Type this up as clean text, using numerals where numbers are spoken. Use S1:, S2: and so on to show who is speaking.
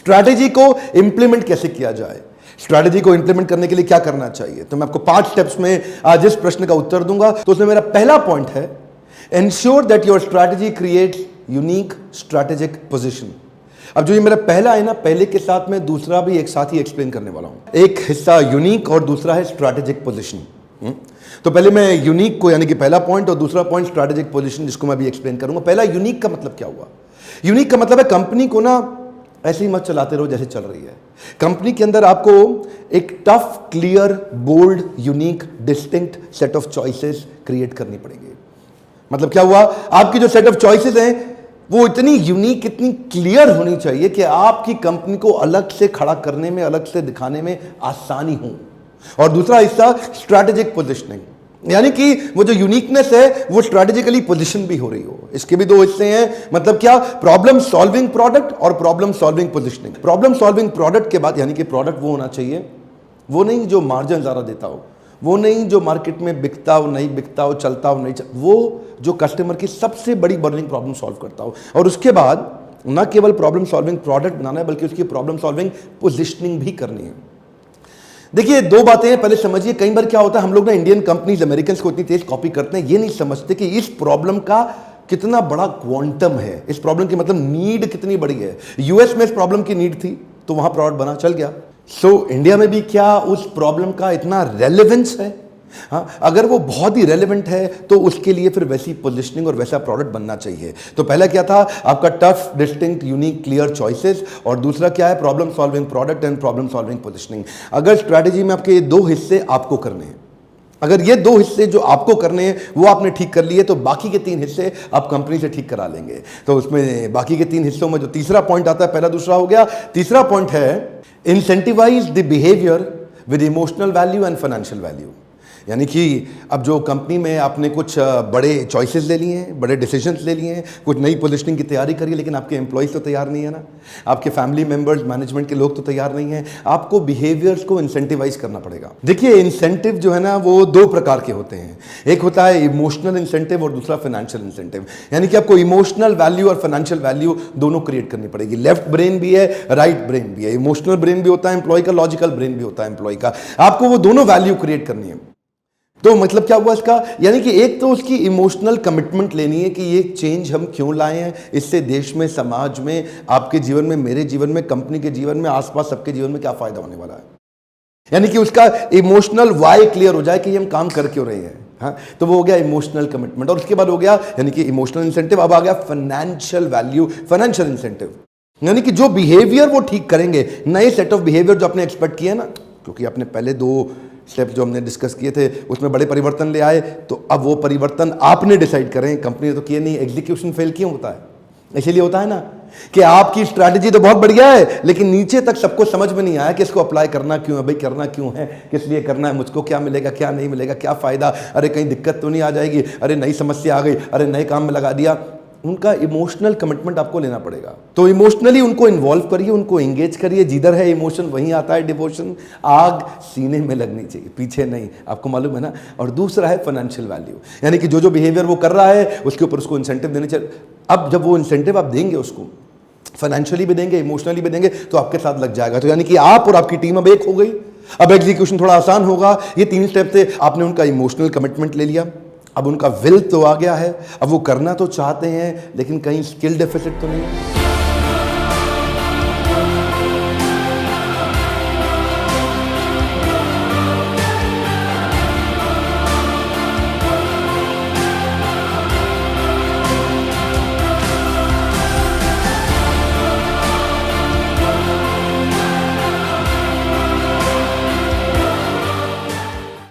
S1: Strategy को implement कैसे किया जाए, स्ट्रैटेजी को इंप्लीमेंट करने के लिए क्या करना चाहिए। तो मैं आपको 5 स्टेप्स में आज इस प्रश्न का उत्तर दूंगा। तो उसमें मेरा पहला पॉइंट है, ensure that your strategy creates unique strategic position. अब जो ये मेरा पहला है ना, पहले के साथ मैं दूसरा भी एक साथ ही एक्सप्लेन करने वाला हूं। एक हिस्सा यूनिक और दूसरा है स्ट्रैटेजिक पोजीशन। तो पहले मैं यूनिक को यानी कि पहला पॉइंट और दूसरा पॉइंट स्ट्रैटेजिक पोजीशन, जिसको मैं अभी एक्सप्लेन करूंगा। पहला यूनिक का मतलब क्या हुआ? यूनिक का मतलब है कंपनी को ना ऐसे ही मत चलाते रहो जैसे चल रही है। कंपनी के अंदर आपको एक tough, clear, bold, unique, distinct set of choices create करनी पड़ेगी। मतलब क्या हुआ? आपकी जो सेट ऑफ चॉइसेस हैं वो इतनी यूनिक, इतनी क्लियर होनी चाहिए कि आपकी कंपनी को अलग से खड़ा करने में, अलग से दिखाने में आसानी हो। और दूसरा हिस्सा स्ट्रैटेजिक पोजीशनिंग, यानी कि वो जो यूनिकनेस है वो स्ट्रैटेजिकली पोजीशन भी हो रही हो। इसके भी 2 हिस्से हैं। मतलब क्या? प्रॉब्लम सॉल्विंग प्रोडक्ट और problem solving positioning. Problem solving product के बाद यानी कि प्रोडक्ट वो होना चाहिए, वो नहीं जो मार्जिन ज्यादा देता हो, वो नहीं जो मार्केट में बिकता हो, नहीं बिकता हो, चलता हो, नहीं वो जो कस्टमर की सबसे बड़ी बर्निंग प्रॉब्लम सॉल्व करता हो। और उसके बाद न केवल प्रॉब्लम सॉल्विंग प्रोडक्ट बनाना है, बल्कि उसकी प्रॉब्लम सॉल्विंग पोजीशनिंग भी करनी है। देखिए 2 बातें हैं, पहले समझिए। कई बार क्या होता है, हम लोग ना इंडियन कंपनीज अमेरिकन को इतनी तेज कॉपी करते हैं, ये नहीं समझते कि इस प्रॉब्लम का कितना बड़ा क्वांटम है। इस प्रॉब्लम की मतलब नीड कितनी बड़ी है। यूएस में इस प्रॉब्लम की नीड थी तो वहां प्रोडक्ट बना, चल गया। इंडिया में भी क्या उस प्रॉब्लम का इतना रेलेवेंस है? हाँ, अगर वो बहुत ही रेलेवेंट है तो उसके लिए फिर वैसी पोजीशनिंग और वैसा प्रोडक्ट बनना चाहिए। तो पहला क्या था आपका? Tough, distinct, unique, clear choices. और दूसरा क्या है? Problem solving product and problem solving positioning. अगर स्ट्रैटेजी में आपके ये 2 हिस्से आपको करने हैं, अगर ये 2 हिस्से जो आपको करने हैं वो आपने ठीक कर लिए, तो बाकी के 3 हिस्से आप कंपनी से ठीक करा लेंगे। तो उसमें बाकी के 3 हिस्सों में जो तीसरा पॉइंट आता है, पहला दूसरा हो गया, तीसरा पॉइंट है incentivise the behaviour with emotional value and financial value. यानी कि अब जो कंपनी में आपने कुछ बड़े चॉइसेस ले लिए हैं, बड़े डिसीजंस ले लिए हैं, कुछ नई पोजीशनिंग की तैयारी करी है, लेकिन आपके एम्प्लॉइज तो तैयार नहीं है ना, आपके फैमिली मेंबर्स, मैनेजमेंट के लोग तो तैयार नहीं हैं। आपको बिहेवियर्स को इंसेंटिवाइज करना पड़ेगा। देखिए इंसेंटिव जो है ना वो 2 प्रकार के होते हैं। एक होता है इमोशनल इंसेंटिव और दूसरा फाइनेंशियल इंसेंटिव। यानी कि आपको इमोशनल वैल्यू और फाइनेंशियल वैल्यू दोनों क्रिएट करनी पड़ेगी। लेफ्ट ब्रेन भी है, राइट ब्रेन भी है। इमोशनल ब्रेन भी होता है एम्प्लॉय का, लॉजिकल ब्रेन भी होता है एम्प्लॉय का। आपको वो दोनों वैल्यू क्रिएट करनी है। तो मतलब क्या हुआ इसका? यानी कि एक तो उसकी इमोशनल कमिटमेंट लेनी है कि ये चेंज हम क्यों लाए हैं, इससे देश में, समाज में, आपके जीवन में, मेरे जीवन में, कंपनी के जीवन में, आसपास सबके जीवन में क्या फायदा होने वाला है। यानी कि उसका इमोशनल वाई क्लियर हो जाए कि हम काम कर क्यों रहे हैं। हाँ, तो वो हो गया इमोशनल कमिटमेंट। और उसके बाद हो गया यानी कि इमोशनल इंसेंटिव। अब आ गया फाइनेंशियल वैल्यू, फाइनेंशियल इंसेंटिव। यानी कि जो बिहेवियर वो ठीक करेंगे, नए सेट ऑफ बिहेवियर जो आपने एक्सपेक्ट किया ना, क्योंकि आपने पहले 2 स्टेप्स जो हमने डिस्कस किए थे उसमें बड़े परिवर्तन ले आए, तो अब वो परिवर्तन आपने डिसाइड करें। कंपनी ने तो किए नहीं। एग्जीक्यूशन फेल क्यों होता है? इसीलिए होता है ना कि आपकी स्ट्रैटेजी तो बहुत बढ़िया है, लेकिन नीचे तक सबको समझ में नहीं आया कि इसको अप्लाई करना क्यों है। भाई करना क्यों है, किस लिए करना है, मुझको क्या मिलेगा, क्या नहीं मिलेगा, क्या फायदा, अरे कहीं दिक्कत तो नहीं आ जाएगी, अरे नई समस्या आ गई, अरे नए काम में लगा दिया। उनका इमोशनल कमिटमेंट आपको लेना पड़ेगा। तो इमोशनली उनको इन्वॉल्व करिए, उनको एंगेज करिए। जिधर है इमोशन वहीं आता है डिवोशन। आग सीने में लगनी चाहिए, पीछे नहीं, आपको मालूम है ना। और दूसरा है फाइनेंशियल वैल्यू, यानी कि जो बिहेवियर वो कर रहा है उसके ऊपर उसको इंसेंटिव देने चाहिए। अब जब वो इंसेंटिव आप देंगे उसको, फाइनेंशियली भी देंगे, इमोशनली भी देंगे, तो आपके साथ लग जाएगा। तो यानी कि आप और आपकी टीम अब एक हो गई। अब एग्जीक्यूशन थोड़ा आसान होगा। ये 3 स्टेप थे। आपने उनका इमोशनल कमिटमेंट ले लिया, अब उनका विल तो आ गया है, अब वो करना तो चाहते हैं, लेकिन कहीं स्किल डेफिसिट तो नहीं है।